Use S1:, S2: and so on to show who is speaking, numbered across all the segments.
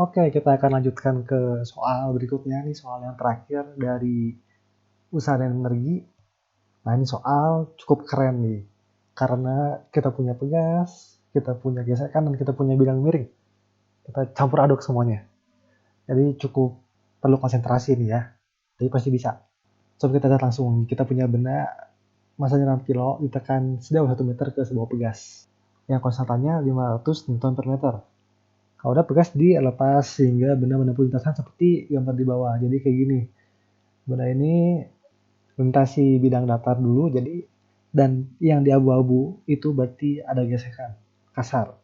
S1: Oke, kita akan lanjutkan ke soal berikutnya nih, soal yang terakhir dari usaha dan energi. Nah, ini soal cukup keren nih. Karena kita punya pegas, kita punya gesekan, dan kita punya bidang miring. Kita campur aduk semuanya. Jadi cukup perlu konsentrasi nih ya. Tapi pasti bisa. Coba kita lihat langsung. Kita punya benda masanya 6 kilo ditekan sejauh 1 meter ke sebuah pegas. Yang konstantannya 500 Newton per meter. Kalau udah pegas dilepas sehingga benda menempuh lintasan seperti gambar di bawah. Jadi kayak gini. Benda ini melintasi bidang datar dulu, jadi dan yang di abu-abu itu berarti ada gesekan kasar.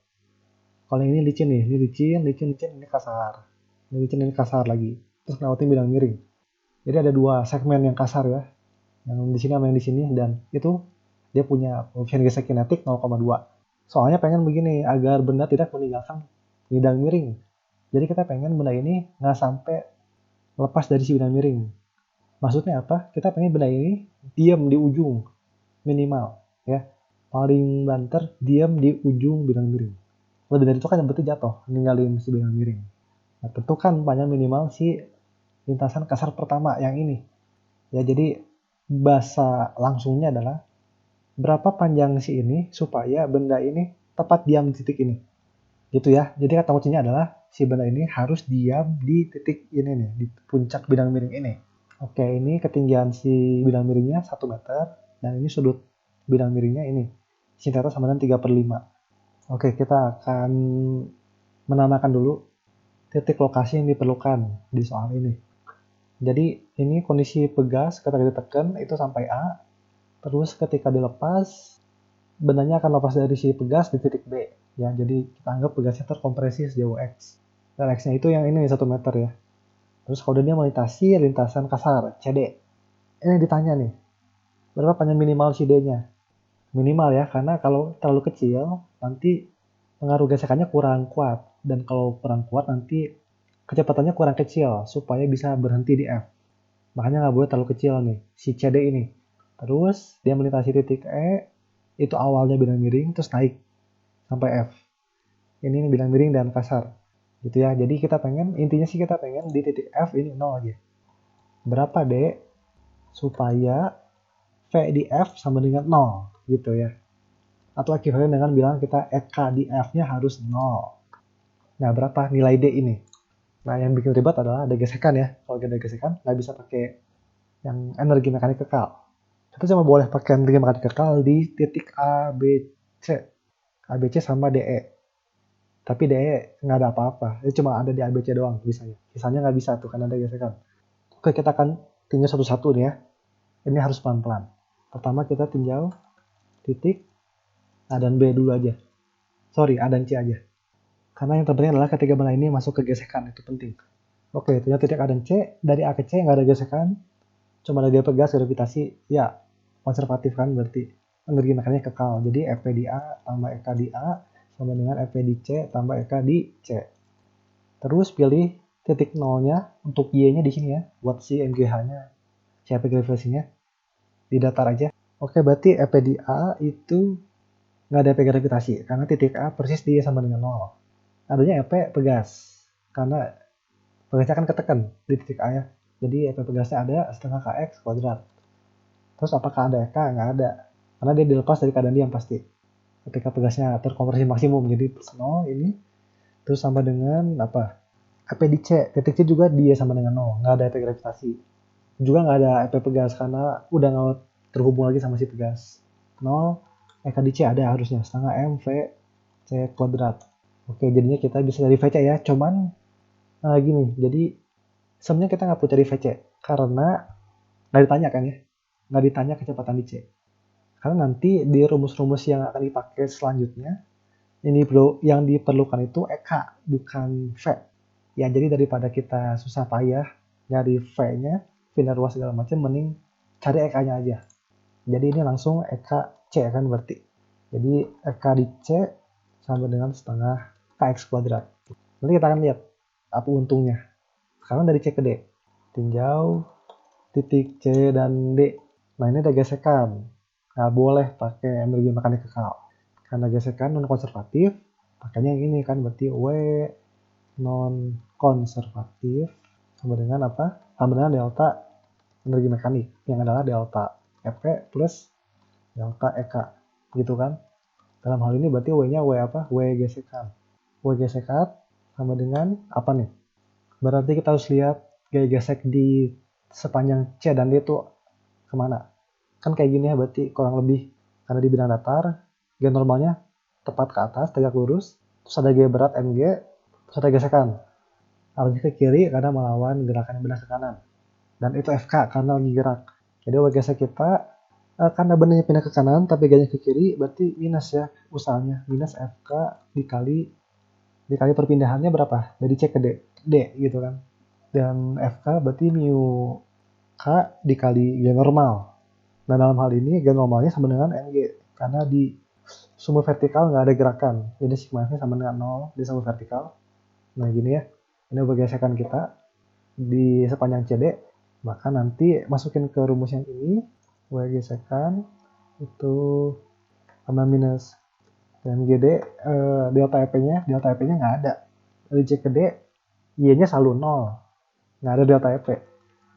S1: Kalau yang ini licin nih, ini licin, licin, licin, ini kasar. Ini licin, ini kasar lagi. Terus ngelewatin bidang miring. Jadi ada dua segmen yang kasar ya, yang di sini sama yang di sini, dan itu dia punya koefisien gesek kinetik 0,2. Soalnya pengen begini, agar benda tidak meninggalkan bidang miring. Jadi kita pengen benda ini nggak sampai lepas dari si bidang miring. Maksudnya apa? Kita pengen benda ini diam di ujung minimal ya. Paling banter diam di ujung bidang miring. Lebih dari itu kan berarti jatuh, ninggalin si bidang miring. Nah, tentukan panjang minimal si lintasan kasar pertama yang ini. Ya, jadi bahasa langsungnya adalah berapa panjang si ini supaya benda ini tepat diam di titik ini. Gitu ya. Jadi kata kuncinya adalah si benda ini harus diam di titik ini nih, di puncak bidang miring ini. Oke, ini ketinggian si bidang miringnya 1 meter, dan ini sudut bidang miringnya ini. Sin theta sama dengan 3/5. Oke, kita akan menamakan dulu titik lokasi yang diperlukan di soal ini. Jadi, ini kondisi pegas ketika ditekan itu sampai A, terus ketika dilepas, bendanya akan lepas dari si pegas di titik B. Ya, jadi kita anggap pegasnya terkompresi sejauh X. Dan X-nya itu yang ini 1 meter ya. Terus kalau dia melintasi lintasan kasar, CD. Ini ditanya nih, berapa panjang minimal CD-nya? Minimal ya, karena kalau terlalu kecil, nanti pengaruh gesekannya kurang kuat. Dan kalau kurang kuat, nanti kecepatannya kurang kecil, supaya bisa berhenti di F. Makanya nggak boleh terlalu kecil nih, si CD ini. Terus, dia melintasi titik E, itu awalnya bidang miring, terus naik sampai F. Ini bidang miring dan kasar. Gitu ya, jadi kita pengen, intinya sih kita pengen di titik F ini 0 aja. Berapa D supaya V di F sama dengan 0 gitu ya. Atau equivalent dengan bilang kita EK di F-nya harus 0. Nah, berapa nilai D ini? Nah, yang bikin ribet adalah ada gesekan ya. Kalau ada gesekan, nggak bisa pakai yang energi mekanik kekal. Kita cuma boleh pakai energi mekanik kekal di titik A, B, C. A, B, C sama DE. Tapi DE nggak ada apa-apa. Itu cuma ada di A, B, C doang bisanya. Sisanya nggak bisa tuh, kan ada gesekan. Oke, kita akan tinjau satu-satu nih ya. Ini harus pelan-pelan. Pertama kita tinjau titik A dan B dulu aja. Sorry, A dan C aja. Karena yang terpenting adalah ketiga benda ini masuk ke gesekan, itu penting. Oke, ternyata titik A dan C, dari A ke C nggak ada gesekan, cuma ada gaya pegas, gravitasi, ya konservatif kan berarti energi mekaniknya kekal. Jadi Fp di A tambah Ek di A sama dengan Fp di C tambah Ek di C. Terus pilih titik nolnya untuk Y-nya di sini ya, buat si MGH-nya, si Fp gravitasinya, di datar aja. Oke, berarti Fp di A itu nggak ada Fp gravitasi, karena titik A persis dia sama dengan 0. Adanya Fp pegas, karena pegasnya kan ketekan di titik A ya. Jadi Fp pegasnya ada setengah Kx kuadrat. Terus apakah ada Ek? Nggak ada. Karena dia dilepas dari keadaan diam pasti. Ketika pegasnya terkonversi maksimum. Jadi plus 0 ini. Terus sama dengan apa? Fp di C. Titik C juga dia sama dengan 0. Nggak ada Fp gravitasi. Juga nggak ada Fp pegas karena udah nggak terhubung lagi sama si pegas. 0. Ek di C ada harusnya. Setengah M V C kuadrat. Oke, jadinya kita bisa dari VC ya. Cuman gini, jadi sebenarnya kita nggak perlu cari VC karena nggak ditanya kan ya, nggak ditanya kecepatan di C. Karena nanti di rumus-rumus yang akan dipakai selanjutnya, yang diperlukan itu EK bukan V. Ya, jadi daripada kita susah payah nyari V-nya, final ruas segala macam, mending cari EK-nya aja. Jadi ini langsung EK C kan berarti. Jadi EK di C sama dengan setengah Kx kuadrat. Nanti kita akan lihat apa untungnya. Sekarang dari C ke D. Tinjau titik C dan D. Nah, ini ada gesekan. Nggak boleh pakai energi mekanik kekal. Karena gesekan non konservatif, makanya yang ini kan berti W non konservatif sama dengan apa? Sama dengan delta energi mekanik yang adalah delta EP plus delta EK gitu kan. Dalam hal ini berarti W-nya W apa? W gesekan. W gesekan sama dengan apa nih? Berarti kita harus lihat gaya gesek di sepanjang C dan D itu kemana. Kan kayak gini ya berarti kurang lebih. Karena di bidang datar, gaya normalnya tepat ke atas, tegak lurus. Terus ada gaya berat MG, terus ada gesekan. Arahnya ke kiri karena melawan gerakan yang benar ke kanan. Dan itu FK karena lagi gerak. Jadi W gesek kita karena benarnya pindah ke kanan tapi gayanya ke kiri berarti minus ya usahanya. Minus FK dikali perpindahannya berapa? Dari C ke D. D gitu kan. Dan FK berarti mu K dikali gaya normal. Nah dalam hal ini gaya normalnya sama dengan MG. Karena di sumbu vertikal nggak ada gerakan. Jadi sigma F-nya sama dengan 0 di sumbu vertikal. Nah gini ya. Ini gesekan kita di sepanjang CD. Maka nanti masukin ke rumus yang ini. W gesekan itu sama minus MGD delta EP-nya nggak ada. Dari C ke D, Y-nya selalu 0. Nggak ada delta EP.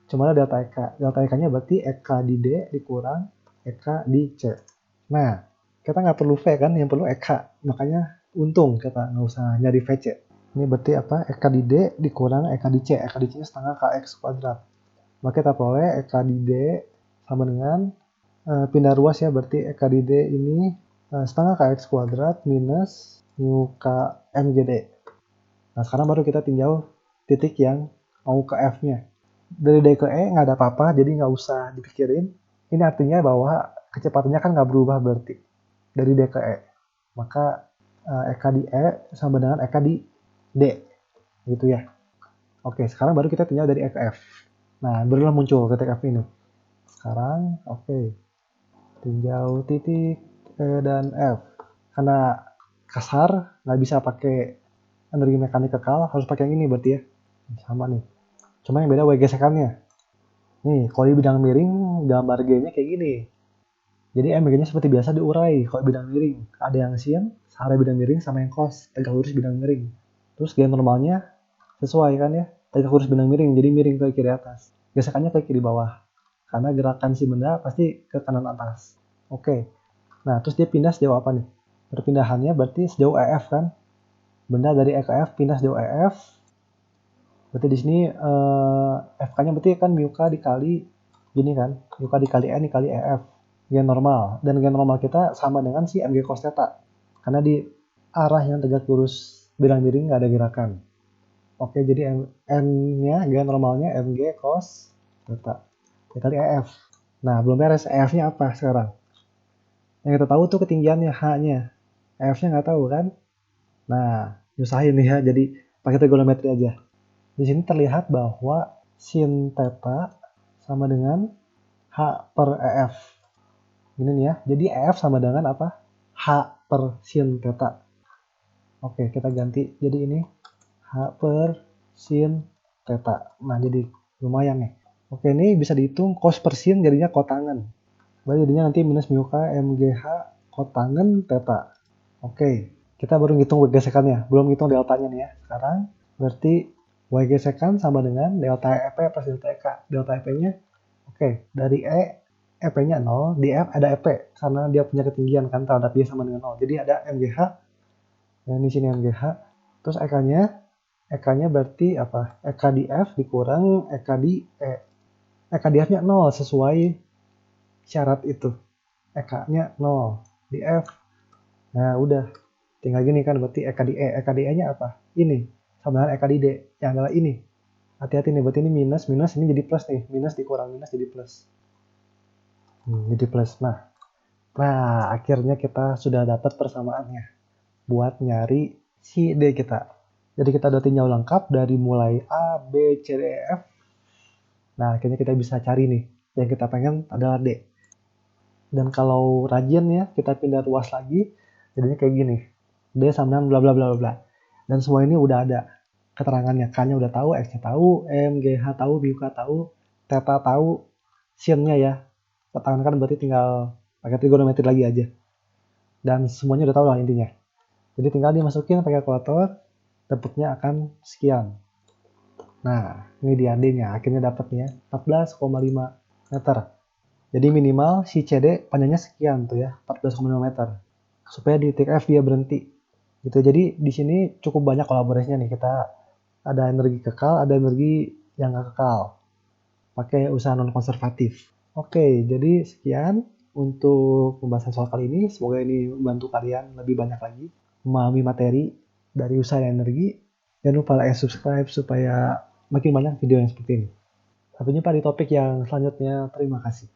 S1: Cuma ada delta EK. Delta EK-nya berarti EK di D dikurang EK di C. Nah, kita nggak perlu V kan, yang perlu EK. Makanya untung kita nggak usah nyari VC. Ini berarti apa? EK di D dikurang EK di C. EK di C-nya setengah KX kuadrat. Maka kita peroleh EK di D sama dengan pindah ruas ya, berarti EK di D ini setengah KX kuadrat minus mu K MGD. Nah, sekarang baru kita tinjau titik yang mau ke F-nya. Dari D ke E nggak ada apa-apa, jadi nggak usah dipikirin. Ini artinya bahwa kecepatannya kan nggak berubah berarti dari D ke E. Maka EK di E sama dengan EK di D. Gitu ya. Oke, sekarang baru kita tinjau dari E ke F. Nah, barulah muncul titik F ini. Sekarang, oke. Tinjau titik E dan F. Karena kasar, nggak bisa pakai energi mekanik kekal, harus pakai yang ini berarti ya. Sama nih. Cuma yang beda W gesekannya. Nih, kalau di bidang miring, gambar G-nya kayak gini. Jadi MG-nya seperti biasa diurai kalau bidang miring. Ada yang sin, ada bidang miring sama yang cos, tegak lurus bidang miring. Terus gaya normalnya sesuai kan ya, tegak lurus bidang miring, jadi miring ke kiri atas. Gesekannya ke kiri bawah. Karena gerakan si benda pasti ke kanan atas. Oke. Nah, terus dia pindah sejauh apa nih? Perpindahannya berarti sejauh EF kan? Benda dari E ke F pindah sejauh EF. Berarti di sini FK-nya berarti kan mu K dikali gini kan, mu K dikali N dikali EF, gen normal. Dan gen normal kita sama dengan si MG cos theta. Karena di arah yang tegak lurus bidang miring nggak ada gerakan. Oke, jadi N-nya, gen normalnya MG cos theta dikali EF. Nah, belum beres. EF-nya apa sekarang? Yang kita tahu tuh ketinggiannya, H-nya. EF-nya nggak tahu kan? Nah, nyusahin nih ya, jadi pakai trigonometri aja. Di sini terlihat bahwa sin theta sama dengan H per EF. Ini nih ya, jadi EF sama dengan apa? H per sin theta. Oke, kita ganti jadi ini H per sin theta. Nah, jadi lumayan nih. Oke, ini bisa dihitung cos per sin jadinya kotangen. Berarti jadinya nanti minus mu K MGH kotangen theta. Oke, kita baru ngitung gesekannya, belum ngitung deltanya nih ya. Sekarang berarti W gesekan sama dengan delta EP plus delta EK. Delta EP-nya, oke, dari E, EP-nya 0, di F ada EP, karena dia punya ketinggian kan terhadap Y sama dengan 0. Jadi ada MGH, yang di sini MGH, terus EK-nya berarti apa? EK di F dikurang EK di E. EK di F-nya 0, sesuai syarat itu. EK-nya 0, di F. Nah, udah. Tinggal gini kan, berarti EK di E. EK di E-nya apa? Ini. Sama dengan EK di D, yang adalah ini. Hati-hati nih, berarti ini minus, ini jadi plus nih. Minus dikurang minus jadi plus. Jadi plus. Nah, akhirnya kita sudah dapat persamaannya. Buat nyari si D kita. Jadi kita udah tinjau lengkap dari mulai A, B, C, D, E, F. Nah, akhirnya kita bisa cari nih. Yang kita pengen adalah D. Dan kalau rajin ya, kita pindah ruas lagi. Jadinya kayak gini. D sama dengan bla bla bla bla. Dan semua ini udah ada keterangannya. K-nya udah tahu, X-nya tahu, M, G, H tahu, mu K tahu, theta tahu, sin-nya ya. Keterangan kan berarti tinggal pakai trigonometri lagi aja. Dan semuanya udah tahu lah intinya. Jadi tinggal dimasukin pakai kalkulator, dapatnya akan sekian. Nah, ini di AD-nya, akhirnya dapatnya 14,5 meter. Jadi minimal si CD panjangnya sekian tuh ya, 14,5 meter. Supaya di titik F dia berhenti. Gitu. Jadi di sini cukup banyak kolaborasinya nih. Kita ada energi kekal, ada energi yang nggak kekal. Pakai usaha non konservatif. Oke, jadi sekian untuk pembahasan soal kali ini. Semoga ini membantu kalian lebih banyak lagi memahami materi dari usaha energi. Jangan lupa like, subscribe supaya makin banyak video yang seperti ini. Sampai jumpa di topik yang selanjutnya. Terima kasih.